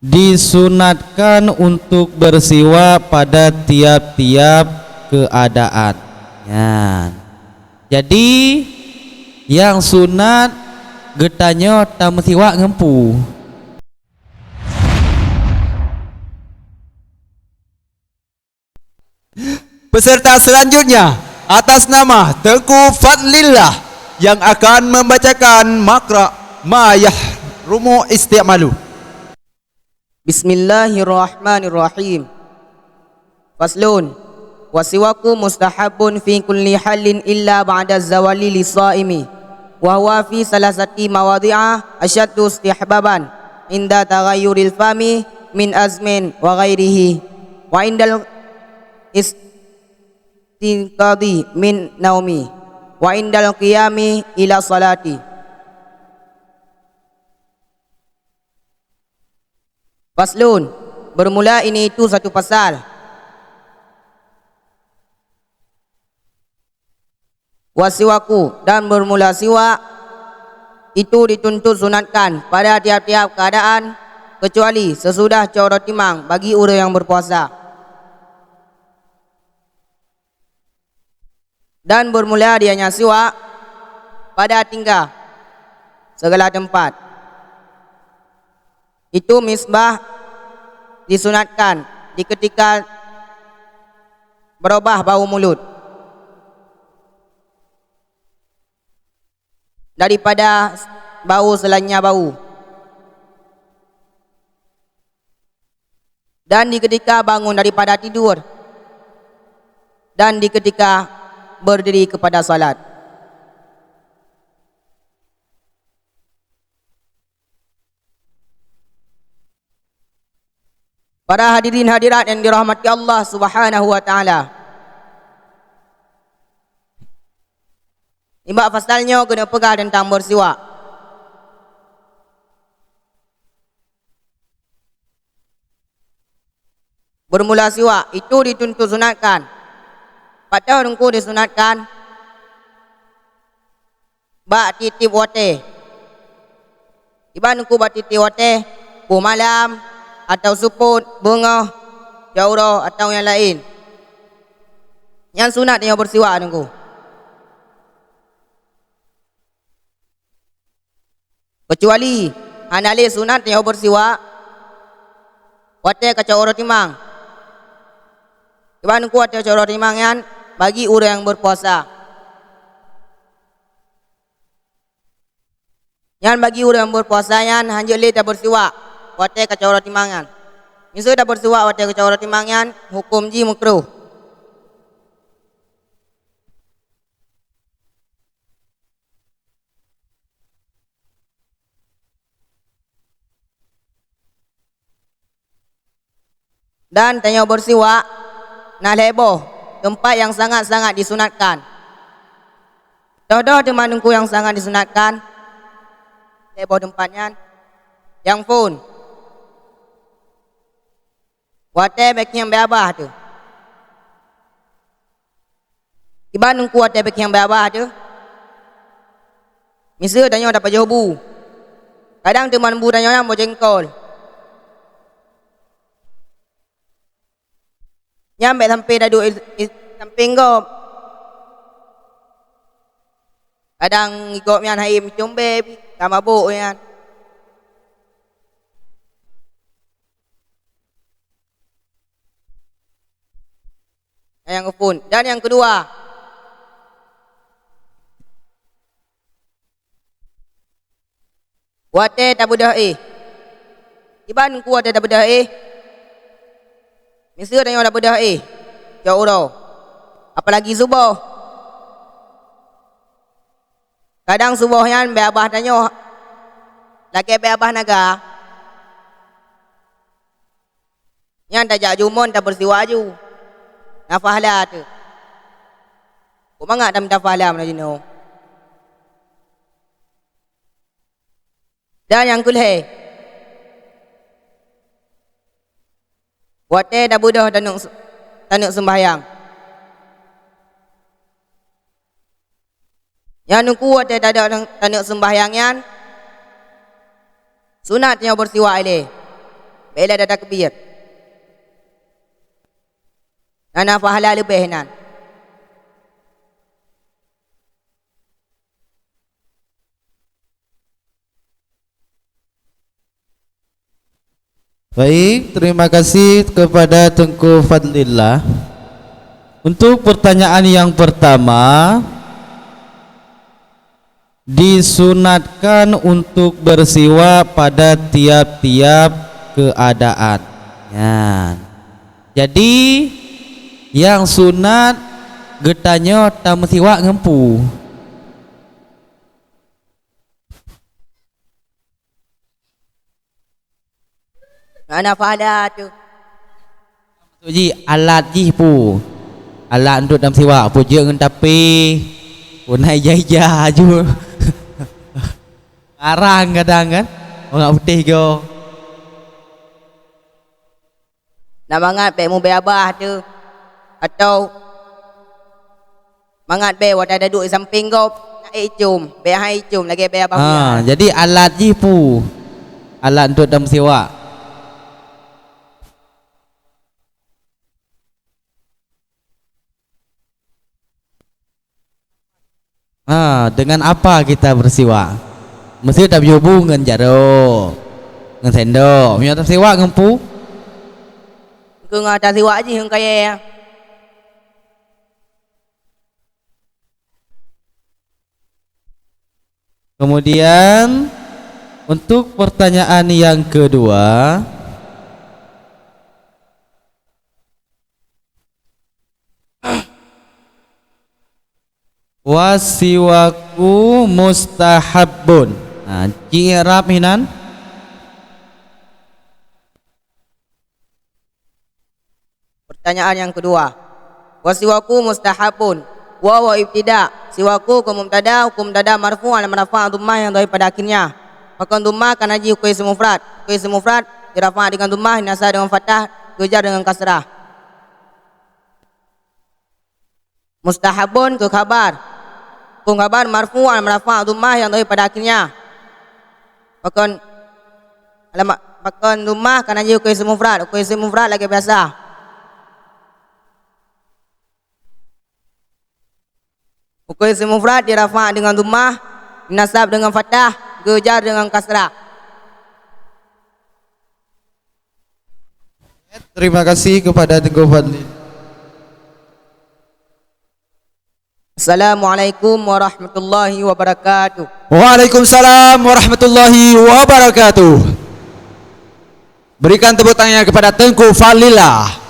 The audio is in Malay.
disunatkan untuk bersiwak pada tiap-tiap keadaan ya. Jadi yang sunat getanya tam siwak ngempu. Peserta selanjutnya atas nama Tengku Fadlillah yang akan membacakan makra Mayah Rumu Isti'malu. Bismillahirrahmanirrahim. Faslun. Wasiwaku mustahabun fi kulli halin illa ba'da zawali lisaimi wa huwa fi salasati mawadhi'a asyaddu istihbaban inda taghayyuril fami min azmin wa ghairihi wa indal istinqadi min naumi wa indal qiyami ila salati. Faslun. Bermula ini itu satu pasal. Wasiwaku dan bermula siwak itu dituntut sunatkan pada tiap-tiap keadaan kecuali sesudah cawra timang bagi orang yang berpuasa. Dan bermula dianya siwak pada tingkah segala tempat. Itu misbah disunatkan di ketika berubah bau mulut daripada bau selainnya bau, dan di ketika bangun daripada tidur, dan di ketika berdiri kepada salat. Para hadirin hadirat yang dirahmati Allah Subhanahu wa taala. Imbak fasalnya kena pegang tentang bersiwak. Bermula siwak itu dituntut sunatkan. Pada orangku disunatkan bak titip wate. Ibanku bak titip wate bu malam atau suput, bunga, jawra atau yang lain. Yang sunat dia bersiwak orangku. Kecuali hanali sunat yang bersiwak wate kacau orang timang. Iban ku wate kacau orang timang yang bagi orang yang berpuasa. Yang bagi orang yang berpuasa yang hanjali tak bersiwak wate kacau orang timang yang. Misal tak bersiwak wate kacau orang timang yang hukum ji makruh. Dan tanya bersiwak nah leboh tempat yang sangat-sangat disunatkan. Dah temanku yang sangat disunatkan leboh tempatnya yang pun wate bek yang beabah tu. Ibanku wate bek yang beabah tu. Misal tanya dapat jobu. Kadang teman bu tanya yang mau jengkol. Nyampe sampai dah duduk samping kau. Kadang ikut mian hai mencombe tak mabuk mian. Yang kepun. Dan yang kedua, wate tak bedah Iban ku wate tak bedah Misal tanya dah bedah jauh dah. Apalagi subuh. Kadang subuh yang beabah tanya laki beabah naga. Yang tajak jumun tak bersiwak ju. Nafahlah tu. Kau mangak tak minta fahlah mana jenuh. Dan yang kulhe wate dah budah tanuk sembahyang. Yang nuku wate tak ada tanuk sembahyangnya sunatnya bersiwak ile. Baiklah dah takbir. Nana pahala lebih nan. Baik, terima kasih kepada Tengku Fadlillah. Untuk pertanyaan yang pertama, disunatkan untuk bersiwak pada tiap-tiap keadaan. Ya. Jadi yang sunat getanya tamu siwak ngempu. Nana pahala tu. Ji alat ji pu. Alat untuk dalam siwak pu je ngan tapi punai jaya ju. Arang kadang kan. Orang putih go. Nak mangat be mu be abah tu. Atau mangat be wadah ada duduk di samping kau nak icum, be hai icum lagi be abah. Jadi alat ji pu. Alat untuk dalam siwak. Dengan apa kita bersiwak? Mesti tak berhubung dengan jaro, dengan sendok. Punya tak siwak ngempu. Kau ngata siwak je yang kaya. Kemudian untuk pertanyaan yang kedua, wasiwaku mustahabun. I'rab hinan. Pertanyaan yang kedua. Wasiwaku mustahabun. Wa ibtida. Siwaku hukum mubtada, hukum mubtada marfu' ala marfa' dhammah yang daripada akhirnya. Maka dhammah kan haji hukum isim mufrad. Hukum isim mufrad dirafa' dengan dhammah, nasab dengan fathah, kejar dengan kasrah. Mustahabun ke khabar. Hukum khabar marfu' ala marfa' dhammah yang daripada akhirnya. Maka alamat maka dhammah kan haji hukum isim mufrad. Hukum isim mufrad lagi biasa. Hukum isim mufrad dirafa' dengan dhammah, nasab dengan fathah, kejar dengan kasrah. Terima kasih kepada Tengku Fadli. Assalamualaikum warahmatullahi wabarakatuh. Waalaikumsalam warahmatullahi wabarakatuh. Berikan tepuk tangannya kepada Tengku Fadlillah.